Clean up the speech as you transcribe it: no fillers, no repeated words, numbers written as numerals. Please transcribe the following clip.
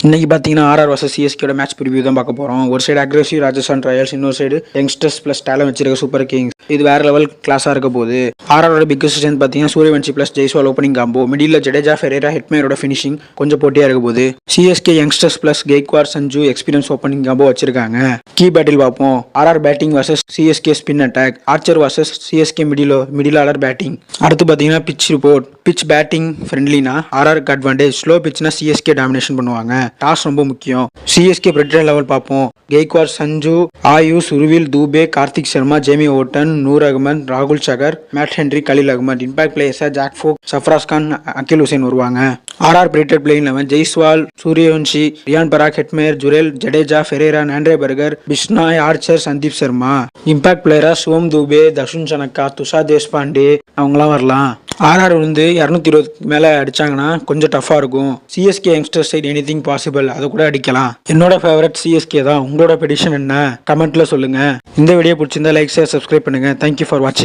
இன்னைக்கு பார்த்தீங்கன்னா RR versus சிஎஸ்கேட match preview தான் பார்க்க போகிறோம். ஒரு சைடு அக்ரெசிவ் ராஜஸ்தான் ராயல்ஸ், இன்னொரு சைடு யங்ஸ்டர்ஸ் ப்ளஸ் டேலண்ட் வச்சிருக்க சூப்பர் கிங்ஸ். இது வேற லெவல் கிளாஸாக இருக்க போகுது. ஆர்ஆரோட பிக்கஸ்ட் ஸ்ட்ரென்த் பார்த்தீங்கன்னா Sooryavanshi plus Jaiswal opening combo, middle Jadeja Ferreira ஹெட்மேரோட ஃபினிஷிங் கொஞ்சம் போட்டியாக இருக்க போகுது. CSK youngsters plus Gaikwad Sanju experience opening combo வச்சிருக்காங்க. கீ பேட்டில் பார்ப்போம். RR batting versus CSK spin attack, Archer versus CSK middle order batting. அடுத்து பார்த்தீங்கன்னா பிச் ரிப்போர்ட். பிச் பேட்டிங் ஃப்ரெண்ட்லினா ஆர்ஆருக்கு அட்வான்டேஜ், ஸ்லோ பிச்னா சிஎஸ்கே டாமினேஷன் பண்ணுவாங்க. டாஸ் ரொம்ப முக்கியம். சிஎஸ்கே பிரெட்டர் லெவல் பார்ப்போம். கெய்க்வாட் சஞ்சு, ஆயுஷ், உருவில், தூபே, கார்த்திக் சர்மா, ஜேமி ஓட்டன், நூர் அகமது, ராகுல் Chahar, Matt Henry, Khaleel Ahmed. Impact பிளேயர்ஸா Zak Foulkes, Sarfaraz Khan, Akeal Hosein வருவாங்க. ஆர்ஆர் பிரெட்டர் playing 11 Jaiswal, Sooryavanshi, Riyan Parag, Hetmyer, Jurel, Jadeja, Ferreira, Nandre Burger, Bishnoi, Archer, Sandeep Sharma. Impact பிளேயரா சிவம் தூபே, தர்ஷன் சனக்கா, துஷார் தேஷ்பாண்டே அவங்களாம் வரலாம். ஆர்ஆர் வந்து 220 மேலே அடிச்சாங்கன்னா கொஞ்சம் டஃபாக இருக்கும். CSK youngster side anything possible, அதை கூட அடிக்கலாம். என்னோட ஃபேவரட் சிஎஸ்கே தான். உங்களோட பெடிஷன் என்ன கமெண்ட்ல சொல்லுங்க. இந்த வீடியோ பிடிச்சிருந்தா லைக் ஷேர் சப்ஸ்கிரைப் பண்ணுங்க. தேங்க்யூ ஃபார் வாட்சிங்.